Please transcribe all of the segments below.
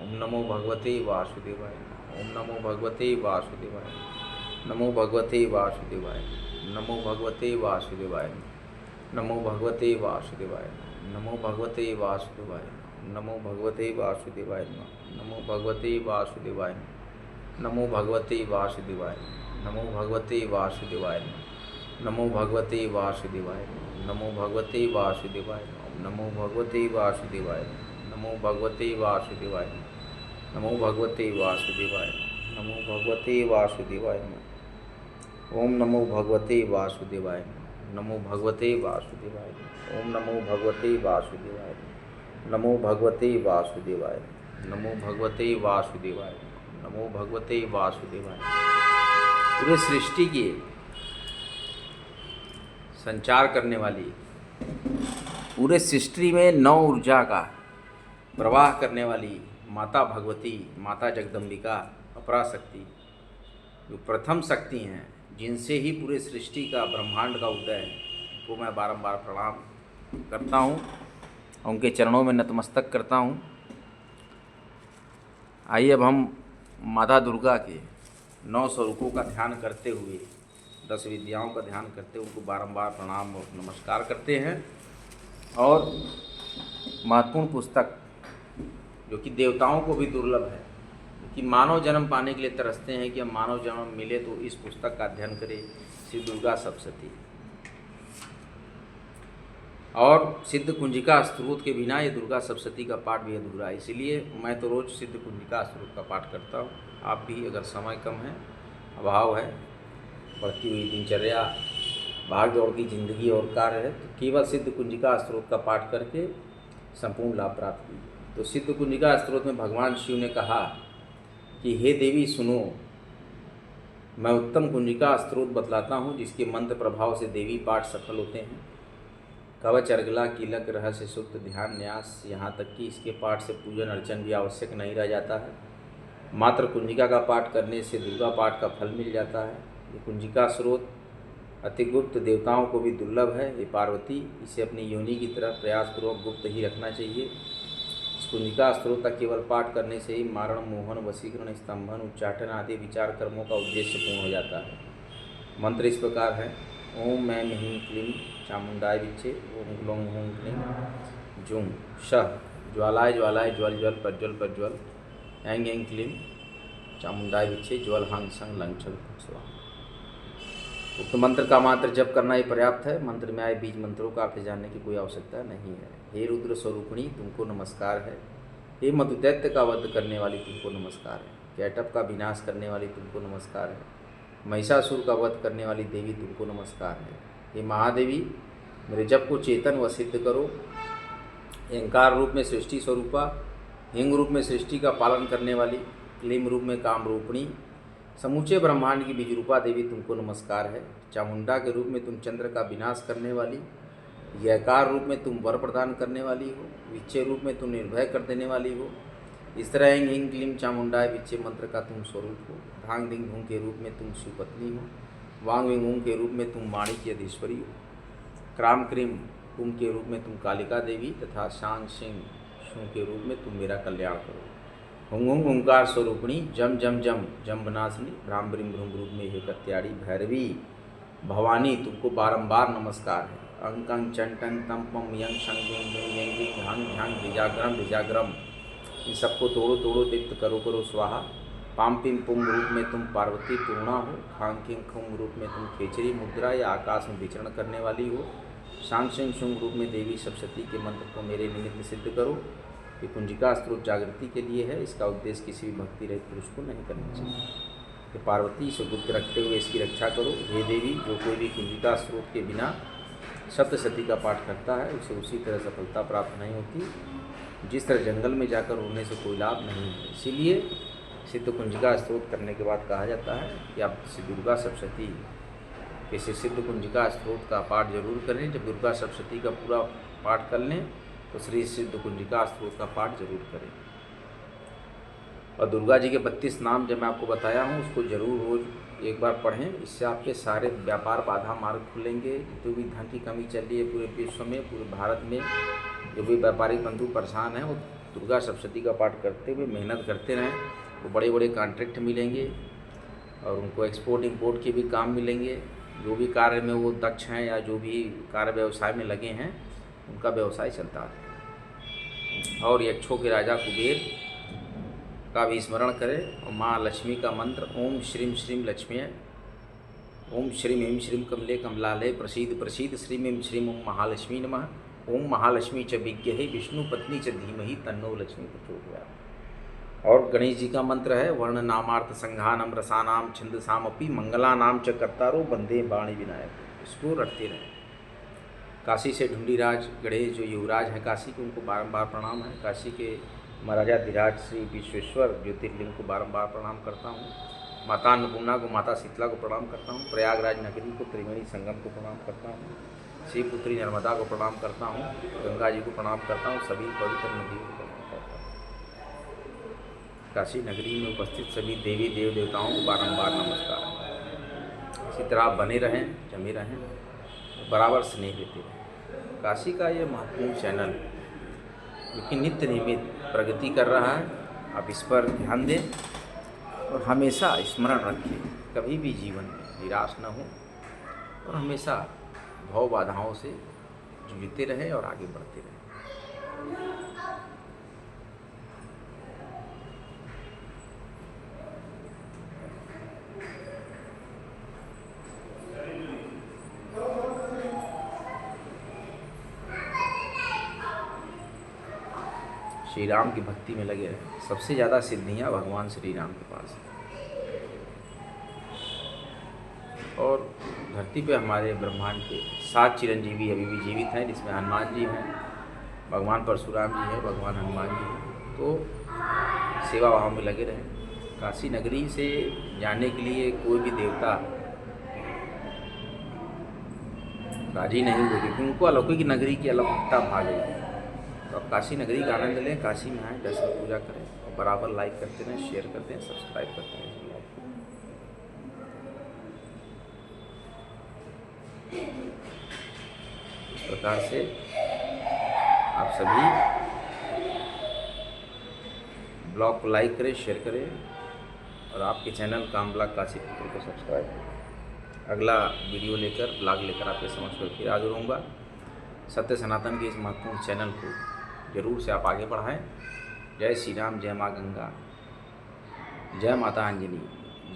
ओम नमो भगवते वासुदेवाय। ओम नमो भगवते वासुदेवाय। नमो भगवते वासुदेवाय। नमो भगवते वासुदेवाय। नमो भगवते वासुदेवाय। नमो भगवते वासुदेवाय। नमो भगवते वासुदेवाय। नमो भगवते वासुदेवाय। नमो भगवते वासुदेवाय। नमो भगवते वासुदेवाय। नमो भगवते वासुदेवाय। नमो भगवते वासुदेवाय। नमो भगवते वासुदेवाय। नमो भगवते वासुदेवाय। नमो भगवते वासुदेवाय। नमो भगवते वासुदेवाय। ओम नमो भगवते वासुदेवाय। नमो भगवते वासुदेवाय। ओम नमो भगवते वासुदेवाय। नमो भगवते वासुदेवाय। नमो भगवते वासुदेवाय। नमो भगवते वासुदेवाय। पूरे सृष्टि की संचार करने वाली, पूरे सृष्टि में नौ ऊर्जा का प्रवाह करने वाली माता भगवती, माता जगदम्बिका, अपराशक्ति, जो प्रथम शक्ति हैं, जिनसे ही पूरे सृष्टि का, ब्रह्मांड का उदय है, उनको मैं बारंबार प्रणाम करता हूँ, उनके चरणों में नतमस्तक करता हूँ। आइए अब हम माता दुर्गा के 9 स्वरूपों का ध्यान करते हुए, 10 विद्याओं का ध्यान करते हुए उनको बारंबार प्रणाम और नमस्कार करते हैं। और महत्वपूर्ण पुस्तक जो कि देवताओं को भी दुर्लभ है, कि मानव जन्म पाने के लिए तरसते हैं कि हम मानव जन्म मिले तो इस पुस्तक का अध्ययन करें, श्री दुर्गा सप्तशती। और सिद्ध कुंजिका स्तोत्र के बिना ये दुर्गा सप्तशती का पाठ भी अधूरा है, इसलिए मैं तो रोज़ सिद्ध कुंजिका स्तोत्र का पाठ करता हूँ। आप भी, अगर समय कम है, अभाव है, बढ़ती हुई दिनचर्या, भाग दौड़ की जिंदगी और कार्य है, तो केवल सिद्ध कुंजिका स्तोत्र का पाठ करके संपूर्ण लाभ प्राप्त कीजिए। तो सिद्ध कुंजिका स्तोत्र में भगवान शिव ने कहा कि हे देवी सुनो, मैं उत्तम कुंजिका स्तोत्र बतलाता हूँ, जिसके मंत्र प्रभाव से देवी पाठ सफल होते हैं। कवच, अर्गला, कीलक, रहस्य, सूक्त, ध्यान, न्यास, यहाँ तक कि इसके पाठ से पूजन अर्चन भी आवश्यक नहीं रह जाता है। मात्र कुंजिका का पाठ करने से दुर्गा पाठ का फल मिल जाता है। ये कुंजिका स्रोत अति गुप्त, देवताओं को भी दुर्लभ है। ये पार्वती, इसे अपनी योनि की तरफ प्रयासपूर्वक गुप्त ही रखना चाहिए। इस कुंजिका स्रोत का केवल पाठ करने से ही मारण, मोहन, वशीकरण, स्तंभन, उच्चाटन आदि विचार कर्मों का उद्देश्य पूर्ण हो जाता है। मंत्र इस प्रकार है। ओम मैं ह्रीं क्लीं चामुंडाय विच्चे। ओम ग्लौं हूं क्लीं जुं शः ज्वालाय ज्वालाय ज्वल ज्वल प्रज्वल प्रज्वल। ऐं ऐं क्लीं चामुंडाय विच्चे ज्वल हंग संग लंग छल स्वाहा। उक्त मंत्र का मात्र जप करना ही पर्याप्त है। मंत्र में आए बीज मंत्रों का अर्थ जानने की कोई आवश्यकता नहीं है। हे रुद्र स्वरूपिणी, तुमको नमस्कार है। हे मधु दैत्य का वध करने वाली, तुमको नमस्कार है। कैटअप का विनाश करने वाली, तुमको नमस्कार है। महिषासुर का वध करने वाली देवी, तुमको नमस्कार है। हे महादेवी, मेरे जप को चेतन व सिद्ध करो। अहंकार रूप में सृष्टि स्वरूपा, हिंग रूप में सृष्टि का पालन करने वाली, क्लीम रूप में काम रूपिणी, समूचे ब्रह्मांड की बीजरूपा देवी, तुमको नमस्कार है। चामुंडा के रूप में तुम चंद्र का विनाश करने वाली, यकार रूप में तुम वर प्रदान करने वाली हो, विच्चे रूप में तुम निर्भय कर देने वाली हो। इस तरह ऐं ह्रीं क्लीं चामुंडाय विच्चे मंत्र का तुम स्वरूप हो। धांग धिंग धूम के रूप में तुम शिवपत्नी हो। वांग विंग ऊं के रूप में तुम वाणी की अधीश्वरी हो। क्राम क्रीम कुम के रूप में तुम कालिका देवी तथा शांग सिंह शू के रूप में तुम मेरा कल्याण करो। हुंग हुंग हुंकार स्वरूपिणी, जम जम जम जम्बनाशिनी, भ्राम ब्रिम भ्रूम रूप में हे कत्याड़ी भैरवी भवानी, तुमको बारंबार नमस्कार है। अंक अंग चं टंग तम पम यंग शंग विंग विंग यंग विंग ह्यांग ह्यांग भिजाग्रम भिजाग्रम, इन सबको तोड़ो तोड़ो दीप्त करो करो स्वाहा। पाम पिम पुम रूप में तुम पार्वती पूर्णा हो। खांग किंग खुम रूप में तुम खेचरी मुद्रा या आकाश में विचरण करने वाली हो। शांग सिंह शुंग रूप में देवी सप्तशती के मंत्र को मेरे निमित्त सिद्ध करो। ये कुंजिका स्त्रोत जागृति के लिए है, इसका उद्देश्य किसी भी भक्ति रहित पुरुष को नहीं करना चाहिए। कि पार्वती से गुप्त रखते हुए इसकी रक्षा करो। हे देवी, जो कोई भी कुंजिका स्त्रोत के बिना सप्तशती का पाठ करता है, उसे उसी तरह सफलता प्राप्त नहीं होती जिस तरह जंगल में जाकर उड़ने से कोई लाभ नहीं है। इसीलिए सिद्ध कुंजिका स्तोत्र करने के बाद कहा जाता है कि आप श्री दुर्गा सप्तशती के सिद्ध कुंजिका स्तोत्र का पाठ जरूर करें। जब दुर्गा सप्तशती का पूरा पाठ कर लें तो श्री सिद्ध कुंजिका स्तोत्र का पाठ जरूर करें। और दुर्गा जी के 32 नाम जब मैं आपको बताया हूँ, उसको जरूर रोज़ एक बार पढ़ें। इससे आपके सारे व्यापार बाधा मार्ग खुलेंगे। जो भी धन की कमी चल रही है पूरे विश्व में, पूरे भारत में, जो भी व्यापारिक बंधु परेशान हैं, वो दुर्गा सप्तशती का पाठ करते हुए मेहनत करते रहें तो बड़े बड़े कॉन्ट्रैक्ट मिलेंगे और उनको एक्सपोर्ट इंपोर्ट के भी काम मिलेंगे। जो भी कार्य में वो दक्ष हैं या जो भी कार्य व्यवसाय में लगे हैं उनका व्यवसाय चलता है। और यक्षों के राजा कुबेर का भी स्मरण करें और माँ लक्ष्मी का मंत्र ओम श्रीम श्रीम लक्ष्मी, ओम श्रीम ह्रीं श्रीम कमले कमलालय प्रसीद प्रसीद श्रीम ह्रीं श्रीम ओम महालक्ष्मी नमः, ओम महालक्ष्मी च विज्ञहे विष्णु पत्नी च धीमहि तन्नो लक्ष्मी प्रचोदयात्। और गणेश जी का मंत्र है वर्ण नामार्थ संघानम रसानाम छंदसामपि मंगलानाम च कर्तारो बंदे बाणी विनायक। इसको रटते रहें। काशी से ढूंढीराज गणेश जो युवराज हैं काशी के, उनको बारंबार प्रणाम है। काशी के महाराजा धीराज श्री विश्वेश्वर ज्योतिर्लिंग को बारंबार प्रणाम करता हूँ। माता अन्नपूर्णा को, माता शीतला को प्रणाम करता हूँ। प्रयागराज नगरी को, त्रिवेणी संगम को प्रणाम करता हूँ। शिवपुत्री नर्मदा को प्रणाम करता हूँ। गंगा जी को प्रणाम करता हूँ। सभी पवित्र नदियों को प्रणाम करता हूँ। काशी नगरी में उपस्थित सभी देवी देव देवताओं को बारंबार नमस्कार। इसी तरह आप बने रहें, जमे रहें, बराबर स्नेह देते रहें। काशी का ये महत्वपूर्ण चैनल जो कि नित्य नियमित प्रगति कर रहा है, आप इस पर ध्यान दें और हमेशा स्मरण रखें, कभी भी जीवन में निराश न हो और हमेशा भव बाधाओं से जूझते रहें और आगे बढ़ते रहें। श्री राम की भक्ति में लगे रहें। सबसे ज़्यादा सिद्धियाँ भगवान श्री राम के पास हैं। और धरती पे हमारे ब्रह्मांड के 7 चिरंजीवी अभी भी जीवित हैं, जिसमें हनुमान जी हैं, भगवान परशुराम जी हैं, भगवान हनुमान जी हैं। तो सेवा भाव में लगे रहें। काशी नगरी से जाने के लिए कोई भी देवता राजी नहीं हुए, क्योंकि उनको अलौकिक नगरी की अलौकिकता भा गई है। तो अब काशी नगरी का आनंद लें, काशी में आएँ, दर्शन पूजा करें और बराबर लाइक करते रहें, शेयर करते हैं, सब्सक्राइब करते हैं। इस प्रकार से आप सभी ब्लॉग को लाइक करें, शेयर करें और आपके चैनल कामब्लॉग काशी पुत्र को सब्सक्राइब करें। अगला वीडियो लेकर, ब्लॉग लेकर आपके समक्ष पर फिर हाजिर होऊंगा। सत्य सनातन के इस महत्वपूर्ण चैनल को जरूर से आप आगे बढ़ाएं। जय श्री राम, जय माँ गंगा, जय माता अंजनी,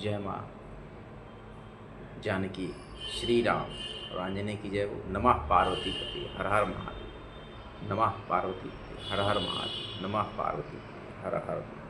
जय माँ जानकी, श्री राम और आंजनेय की जय हो। नमः पार्वती पति हर हर महादेव, नमः पार्वती पति हर हर महादेव, नमः पार्वती पति हर हर महादेव।